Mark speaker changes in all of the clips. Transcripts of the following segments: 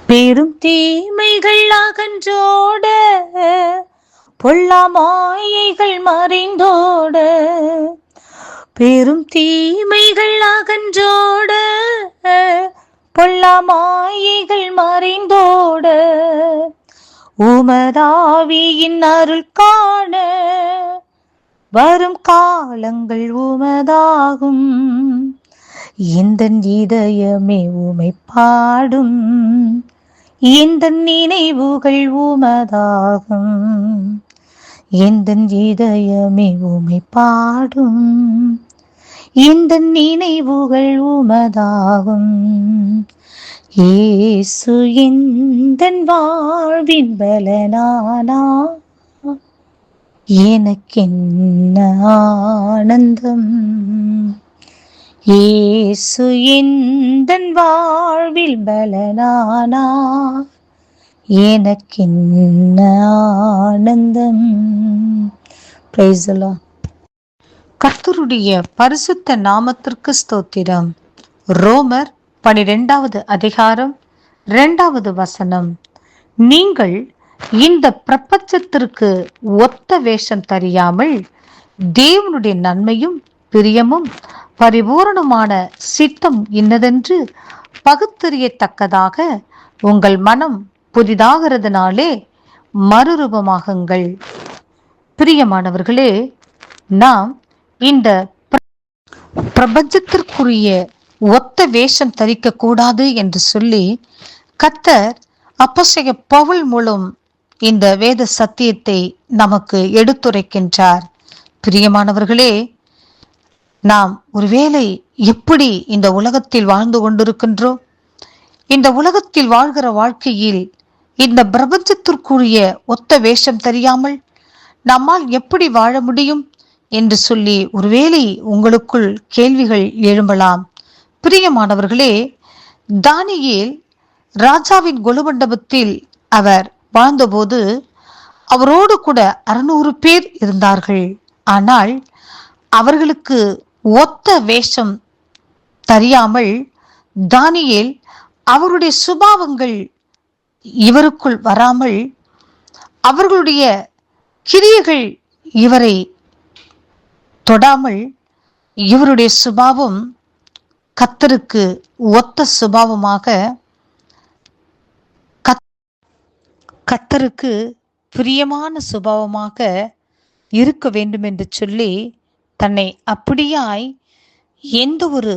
Speaker 1: பெரும் தீமைகள் அகன்றோட, பொல்லா மாயைகள் மறைந்தோட. பெரும் தீமைகள் அகன்றோட, பொல்லா மாயைகள் மறைந்தோட. உமதாவியின் அருள் காண வரும் காலங்கள் உமதாகும். எந்தன் இதயமே உமை பாடும், எந்தன் நினைவுகள் உமதாகும். எந்தன் இதயமே உமை பாடும், எந்தன் நினைவுகள் உமதாகும். இயேசு எந்தன் வாழ்வின் பலனானா, எனக்கென்ன ஆனந்தம். இயேசு எந்தன் வாழ்வில் பலனானா, எனக்கென்ன ஆனந்தம். Praise the Lord. கர்த்தருடைய பரிசுத்த நாமத்திற்கு ஸ்தோத்திரம். ரோமர் 12வது அதிகாரம் 2வது வசனம். நீங்கள் இந்த பிரபஞ்சத்திற்கு ஒத்த வேஷம் தெரியாமல் தேவனுடைய நன்மையும் பிரியமும் பரிபூரணமான சித்தம் இன்னதென்று பகுத்தறியத்தக்கதாக உங்கள் மனம் புதிதாகிறதுனாலே மறுரூபமாகுங்கள். பிரியமானவர்களே, நாம் இந்த பிரபஞ்சத்திற்குரிய ஒத்த வேஷம் தரிக்க கூடாது என்று சொல்லி கர்த்தர் அப்போஸ்தலனாகிய பவுல் மூலம் இந்த வேத சத்தியத்தை நமக்கு எடுத்துரைக்கின்றார். பிரியமானவர்களே, நாம் ஒருவேளை எப்படி இந்த உலகத்தில் வாழ்ந்து கொண்டிருக்கின்றோம்? இந்த உலகத்தில் வாழ்கிற வாழ்க்கையில் இந்த பிரபஞ்சத்திற்குரிய ஒத்த வேஷம் தெரியாமல் நம்மால் எப்படி வாழ முடியும் என்று சொல்லி ஒருவேளை உங்களுக்குள் கேள்விகள் எழும்பலாம். பிரியமானவர்களே, தானியேல் ராஜாவின் கொலுமண்டபத்தில் அவர் வாழ்ந்தபோது அவரோடு கூட 600 பேர் இருந்தார்கள். ஆனால் அவர்களுக்கு ஒத்த வேஷம் தெரியாமல் தானியேல் அவருடைய சுபாவங்கள் இவருக்குள் வராமல், அவர்களுடைய கிரியைகள் இவரை தொடாமல், இவருடைய சுபாவம் கர்த்தருக்கு ஒத்த சுபாவமாக, கர்த்தருக்கு பிரியமான சுபாவமாக இருக்க வேண்டும் என்று சொல்லி தன்னை அப்படியாய் எந்த ஒரு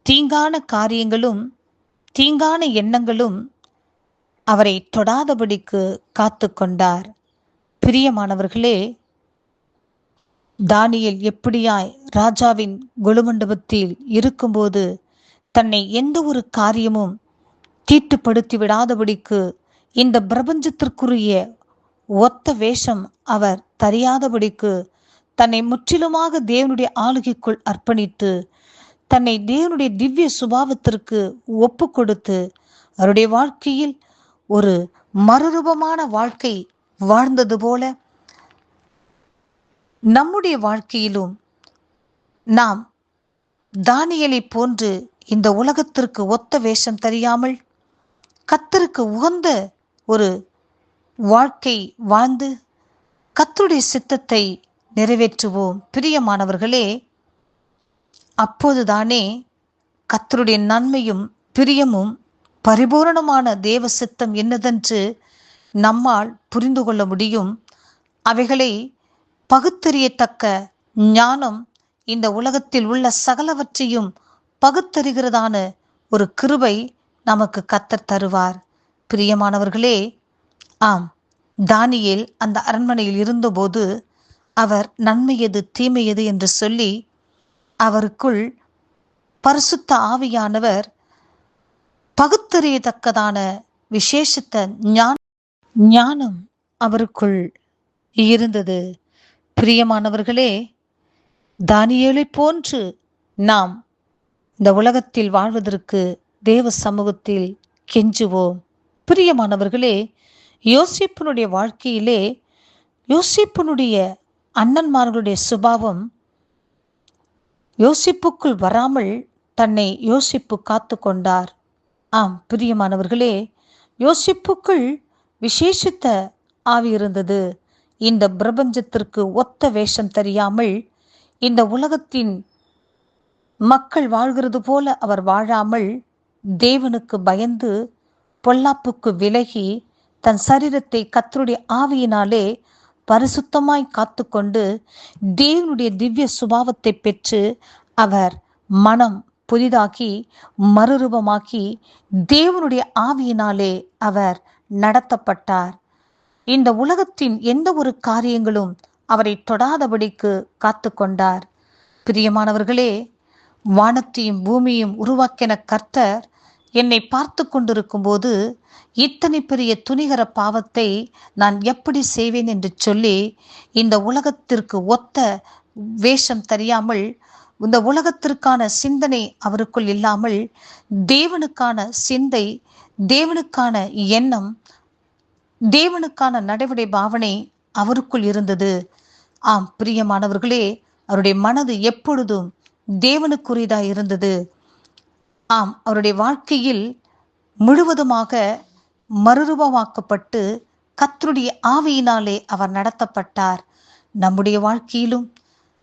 Speaker 1: தீங்கான காரியங்களும் தீங்கான எண்ணங்களும் அவரை தொடாதபடிக்கு காத்து கொண்டார். பிரியமானவர்களே, தானியேல் எப்படியாய் ராஜாவின் கொலுமண்டபத்தில் இருக்கும்போது தன்னை எந்த ஒரு காரியமும் தீட்டுப்படுத்தி விடாதபடிக்கு இந்த பிரபஞ்சத்திற்குரிய ஒத்த வேஷம் அவர் தெரியாதபடிக்கு தன்னை முற்றிலுமாக தேவனுடைய ஆளுகைக்குள் அர்ப்பணித்து தன்னை தேவனுடைய திவ்ய சுபாவத்திற்கு ஒப்பு கொடுத்து அவருடைய வாழ்க்கையில் ஒரு மறுரூபமான வாழ்க்கை வாழ்ந்தது போல நம்முடைய வாழ்க்கையிலும் நாம் தானியேலை போன்று இந்த உலகத்திற்கு ஒத்த வேஷம் தெரியாமல் கர்த்தருக்கு உகந்த ஒரு வாழ்க்கை வாழ்ந்து கர்த்தருடைய சித்தத்தை நிறைவேற்றுவோம். பிரியமானவர்களே, அப்போதுதானே கர்த்தருடைய நன்மையும் பிரியமும் பரிபூரணமான தேவ சித்தம் என்னதென்று நம்மால் புரிந்து கொள்ள முடியும். அவைகளை பகுத்தறியத்தக்க ஞானம் இந்த உலகத்தில் உள்ள சகலவற்றையும் பகுத்தறிகிறதான ஒரு கிருபை நமக்கு கர்த்தர் தருவார். பிரியமானவர்களே, ஆம், தானியேல் அந்த அரண்மனையில் இருந்தபோது அவர் நன்மை எது தீமை எது என்று சொல்லி அவருக்குள் பரிசுத்த ஆவியானவர் பகுத்தறியத்தக்கதான விசேஷித்த ஞானம் அவருக்குள் இருந்தது. பிரியமானவர்களே, தானியேலை போன்று நாம் இந்த உலகத்தில் வாழ்வதற்கு தேவ சமூகத்தில் கெஞ்சுவோம். பிரியமானவர்களே, யோசேப்பினுடைய வாழ்க்கையிலே யோசேப்பினுடைய அண்ணன்மார்களுடைய சுபாவம் யோசிப்புக்குள் வராமல் தன்னை யோசிப்பு காத்து கொண்டார். ஆம், பிரியமானவர்களே, யோசிப்புக்குள் விசேஷித்த ஆவி இருந்தது. இந்த பிரபஞ்சத்திற்கு ஒத்த வேஷம் தெரியாமல், இந்த உலகத்தின் மக்கள் வாழ்கிறது போல அவர் வாழாமல், தேவனுக்கு பயந்து பொல்லாப்புக்கு விலகி தன் சரீரத்தை கர்த்தருடைய ஆவியினாலே பரிசுத்தமாய் காத்துக்கொண்டு தேவனுடைய திவ்ய சுபாவத்தை பெற்று அவர் மனம் புதிதாக்கி மறுரூபமாக்கி தேவனுடைய ஆவியினாலே அவர் நடத்தப்பட்டார். இந்த உலகத்தின் எந்த ஒரு காரியங்களும் அவரை தொடாதபடிக்கு காத்து கொண்டார். பிரியமானவர்களே, வானத்தையும் பூமியும் உருவாக்கின கர்த்தர் என்னை பார்த்து கொண்டிருக்கும் போது இத்தனை பெரிய துணிகர பாவத்தை நான் எப்படி செய்வேன் என்று சொல்லி, இந்த உலகத்திற்கு ஒத்த வேஷம் தெரியாமல், இந்த உலகத்திற்கான சிந்தனை அவருக்குள் இல்லாமல், தேவனுக்கான சிந்தை, தேவனுக்கான எண்ணம், தேவனுக்கான நடவடை பாவனை அவருக்குள் இருந்தது. ஆம் பிரியமானவர்களே, அவருடைய மனது எப்பொழுதும் தேவனுக்குரியதாய் இருந்தது. ஆம், அவருடைய வாழ்க்கையில் முழுவதுமாக மறுரூபமாக்கப்பட்டு கர்த்தருடைய ஆவியினாலே அவர் நடத்தப்பட்டார். நம்முடைய வாழ்க்கையிலும்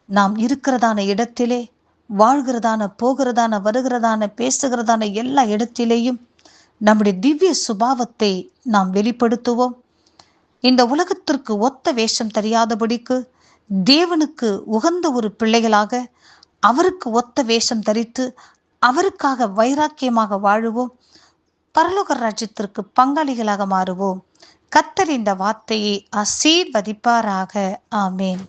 Speaker 1: நாம் இருக்கிறதான இடத்திலே, வாழ்கிறதான, போகிறதான, வருகிறதான, பேசுகிறதான எல்லா இடத்திலேயும் நம்முடைய திவ்ய சுபாவத்தை நாம் வெளிப்படுத்துவோம். இந்த உலகத்திற்கு ஒத்த வேஷம் தெரியாதபடிக்கு தேவனுக்கு உகந்த ஒரு பிள்ளைகளாக அவருக்கு ஒத்த வேஷம் தரித்து அவருக்காக வைராக்கியமாக வாழுவோம். பரலோக ராஜ்யத்திற்கு பங்காளிகளாக மாறுவோம். கர்த்தர் இந்த வார்த்தையை ஆசீர்வதிப்பாராக. ஆமேன்.